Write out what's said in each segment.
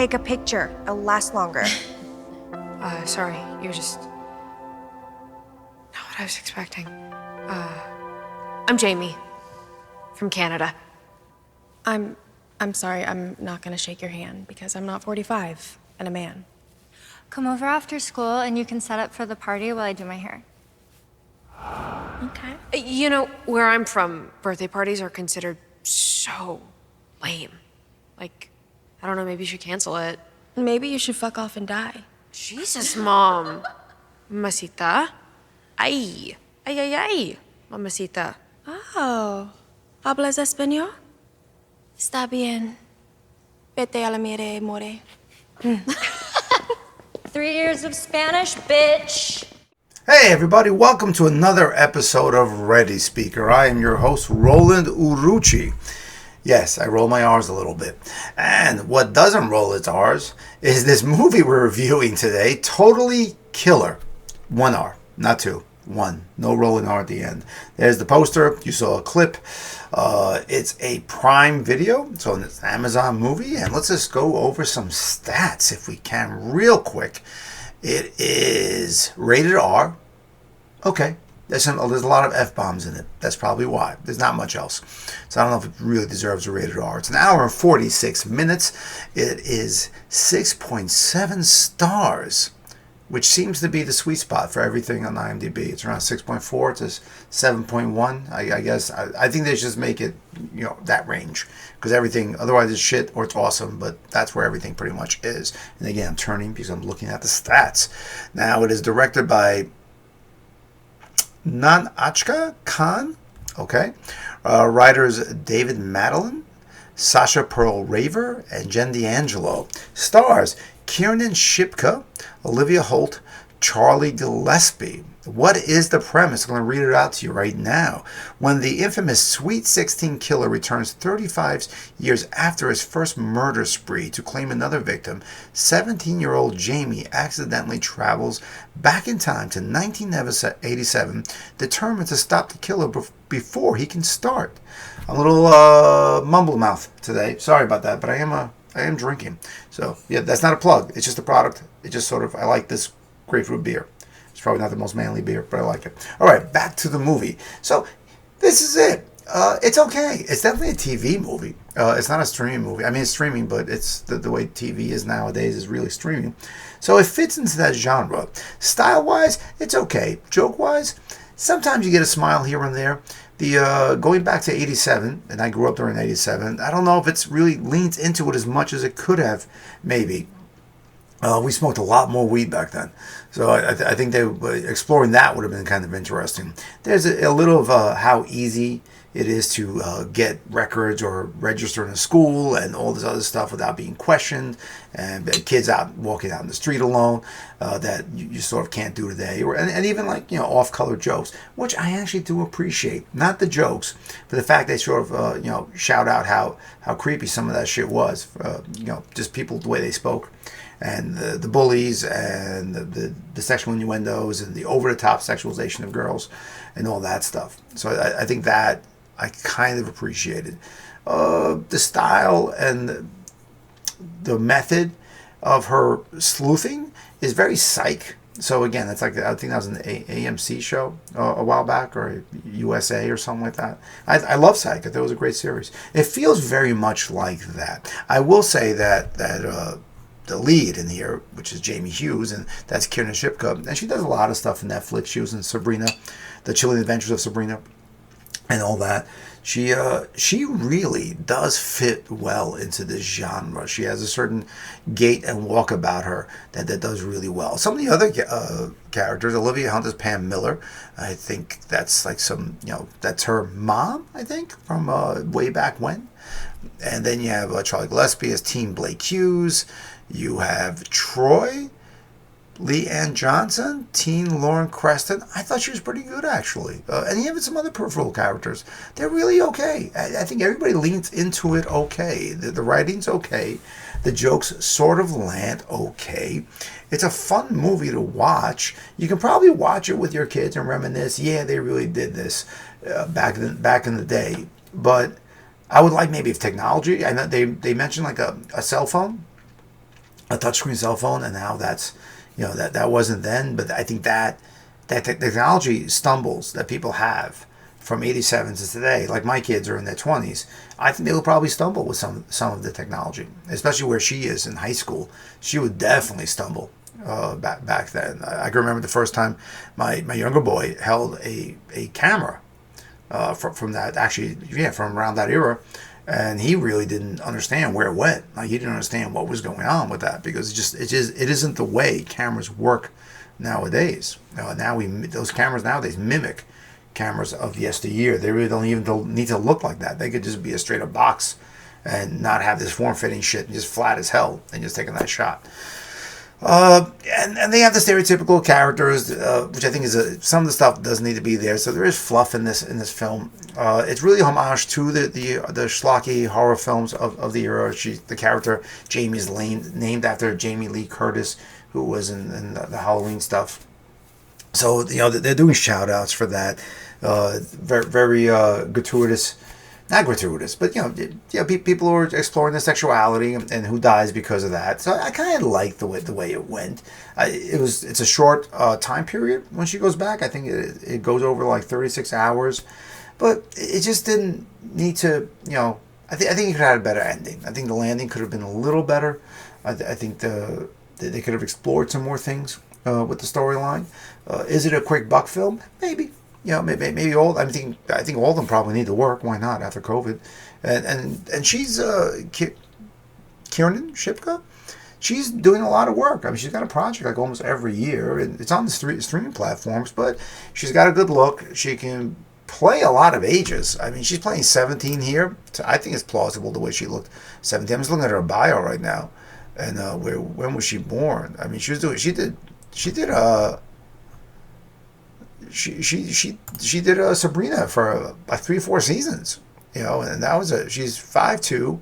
Take a picture. It'll last longer. Sorry. You're just... not what I was expecting. I'm Jamie. From Canada. I'm sorry, I'm not gonna shake your hand because I'm not 45 and a man. Come over after school and you can set up for the party while I do my hair. Okay. You know, where I'm from, birthday parties are considered so lame. Like, I don't know, maybe you should cancel it. Maybe you should fuck off and die. Jesus, Mom. Mamacita. Ay. Ay, ay, ay. Mamacita. Oh. ¿Hablas español? Está bien. Vete a la mire, more. 3 years of Spanish, bitch. Hey everybody, welcome to another episode of Ready Speaker. I am your host, Roland Urucci. Yes, I roll my R's a little bit. And what doesn't roll its R's is this movie we're reviewing today, Totally Killer. 1 R, not 2. 1. No rolling R at the end. There's the poster. You saw a clip. It's a Prime Video, so it's an Amazon movie. And let's just go over some stats if we can real quick. It is rated R. Okay. There's a lot of F-bombs in it. That's probably why. There's not much else. So I don't know if it really deserves a rated R. It's an hour and 46 minutes. It is 6.7 stars, which seems to be the sweet spot for everything on IMDb. It's around 6.4 to 7.1. I guess. I think they should just make it, that range. Because everything, otherwise it's shit or it's awesome, but that's where everything pretty much is. And again, I'm turning because I'm looking at the stats. Now, it is directed by Nanachka Khan. Okay. Writers David Madeline, Sasha Pearl Raver, and Jen D'Angelo. Stars Kiernan Shipka, Olivia Holt, Charlie Gillespie. What is the premise? I'm going to read it out to you right now. When the infamous Sweet 16 killer returns 35 years after his first murder spree to claim another victim, 17-year-old Jamie accidentally travels back in time to 1987, determined to stop the killer before he can start. A little mumble mouth today. Sorry about that, but I am drinking. So, yeah, that's not a plug. It's just a product. It just I like this grapefruit beer. It's probably not the most manly beer, but I like it. All right, back to the movie. So, this is it. It's okay. It's definitely a TV movie. It's not a streaming movie. I mean, it's streaming, but it's the way TV is nowadays is really streaming. So, it fits into that genre. Style-wise, it's okay. Joke-wise, sometimes you get a smile here and there. The going back to 87, and I grew up during 87, I don't know if it's really leans into it as much as it could have, maybe. We smoked a lot more weed back then. So I think exploring that would have been kind of interesting. There's a little of how easy it is to get records or register in a school and all this other stuff without being questioned, and kids walking out in the street alone that you sort of can't do today, and even like off-color jokes, which I actually do appreciate. Not the jokes, but the fact they sort of shout out how creepy some of that shit was. Just people, the way they spoke. And the bullies and the sexual innuendos and the over-the-top sexualization of girls and all that stuff. So I think that I kind of appreciated. The style and the method of her sleuthing is very Psych. So again, it's like, I think that was an AMC show a while back, or USA or something like that. I love Psych. I thought it was a great series. It feels very much like that. I will say that the lead in here, which is Jamie Hughes, and that's Kiernan Shipka, and she does a lot of stuff in Netflix. She was in Sabrina, The Chilling Adventures of Sabrina, and all that. She really does fit well into this genre. She has a certain gait and walk about her that does really well. Some of the other characters, Olivia Hunt is Pam Miller. I think that's like that's her mom, I think, from way back when. And then you have Charlie Gillespie as Teen Blake Hughes. You have Troy, Leanne Johnson, Teen Lauren Creston. I thought she was pretty good, actually. And even some other peripheral characters. They're really okay. I think everybody leans into it okay. The writing's okay. The jokes sort of land okay. It's a fun movie to watch. You can probably watch it with your kids and reminisce, yeah, they really did this back in the day. But I would like maybe if technology, I know they mentioned like a cell phone. a touchscreen cell phone, and now that's, that wasn't then. But I think that technology stumbles that people have from 87 to today, like my kids are in their 20s, I think they will probably stumble with some of the technology, especially where she is in high school. She would definitely stumble back then. I can remember the first time my younger boy held a camera from that, actually, from around that era, and he really didn't understand where it went. Like, he didn't understand what was going on with that, because it isn't the way cameras work nowadays. Those cameras nowadays mimic cameras of yesteryear. They really don't even need to look like that. They could just be a straight up box and not have this form-fitting shit and just flat as hell and just take a nice shot. And they have the stereotypical characters, which I think is some of the stuff doesn't need to be there. So there is fluff in this film. It's really a homage to the schlocky horror films of the era. The character Jamie is named after Jamie Lee Curtis, who was in the Halloween stuff. So they're doing shout outs for that. Very, very gratuitous. Not gratuitous, but people who are exploring their sexuality and who dies because of that. So I kind of like the way it went. It's a short time period when she goes back. I think it goes over like 36 hours, but it just didn't need to. I think it could have had a better ending. I think the landing could have been a little better. I think they could have explored some more things with the storyline. Is it a quick buck film? Maybe. Maybe all. I think all of them probably need to work. Why not after COVID? And she's Kiernan Shipka. She's doing a lot of work. I mean, she's got a project like almost every year, and it's on the streaming platforms. But she's got a good look. She can play a lot of ages. I mean, she's playing 17 here. So I think it's plausible the way she looked 17. I'm just looking at her bio right now, and when was she born? I mean, she did Sabrina for 3-4 seasons, and that was she's 5'2",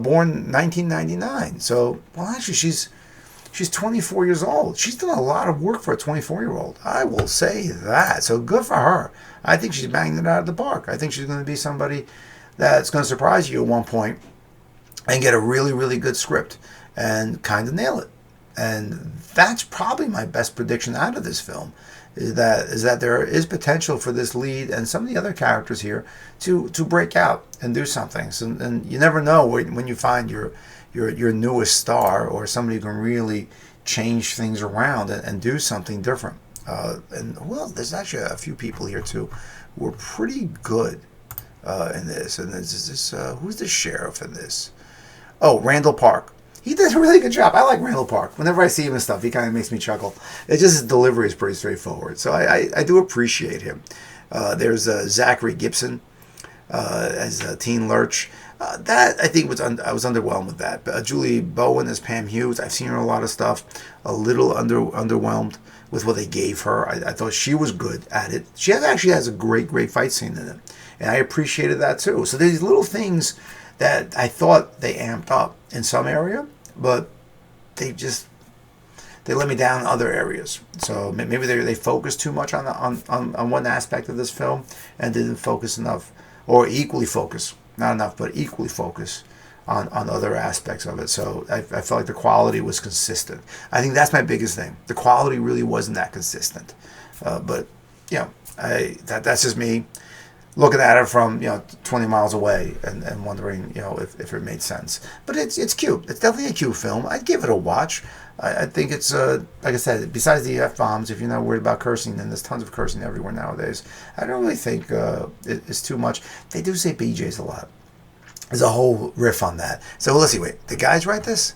born 1999. So, well, actually, she's 24 years old. She's done a lot of work for a 24-year-old. I will say that. So good for her. I think she's banging it out of the park. I think she's going to be somebody that's going to surprise you at one point and get a really, really good script and kind of nail it. And that's probably my best prediction out of this film. Is that there is potential for this lead and some of the other characters here to break out and do something. So, and you never know when you find your newest star or somebody who can really change things around and do something different. And well, there's actually a few people here too who are pretty good in this. And there's this who's the sheriff in this? Oh, Randall Park. He did a really good job. I like Randall Park. Whenever I see him and stuff, he kind of makes me chuckle. It's just his delivery is pretty straightforward. So I do appreciate him. There's Zachary Gibson as Teen Lurch. That, I think, I was underwhelmed with that. Julie Bowen as Pam Hughes. I've seen her in a lot of stuff. A little underwhelmed with what they gave her. I thought she was good at it. She actually has a great fight scene in it. And I appreciated that, too. So there's these little things that I thought they amped up in some area, but they let me down in other areas. So maybe they focused too much on one aspect of this film and didn't focus enough, or equally focus, not enough, but equally focus on other aspects of it. So I felt like the quality was consistent. I think that's my biggest thing. The quality really wasn't that consistent. But that's just me looking at it from 20 miles away and wondering if it made sense. But it's cute. It's definitely a cute film. I'd give it a watch. I think it's like I said, besides the F-bombs, if you're not worried about cursing, then there's tons of cursing everywhere nowadays. I don't really think it's too much. They do say BJ's a lot. There's a whole riff on that. So let's see. Wait, the guys write this?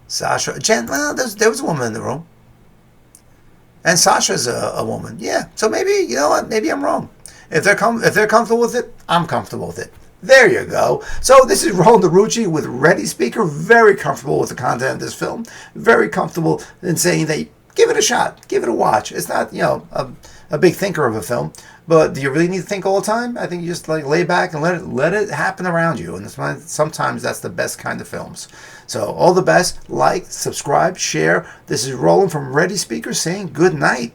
Sasha, Jen. Well, there was a woman in the room. And Sasha's a woman. Yeah. So maybe, you know what? Maybe I'm wrong. If they're comfortable with it, I'm comfortable with it. There you go. So this is Roland DeRucci with Ready Speaker. Very comfortable with the content of this film. Very comfortable in saying that give it a shot. Give it a watch. It's not, a big thinker of a film. But do you really need to think all the time? I think you just lay back and let it happen around you. And sometimes that's the best kind of films. So all the best. Like, subscribe, share. This is Roland from Ready Speaker saying good night.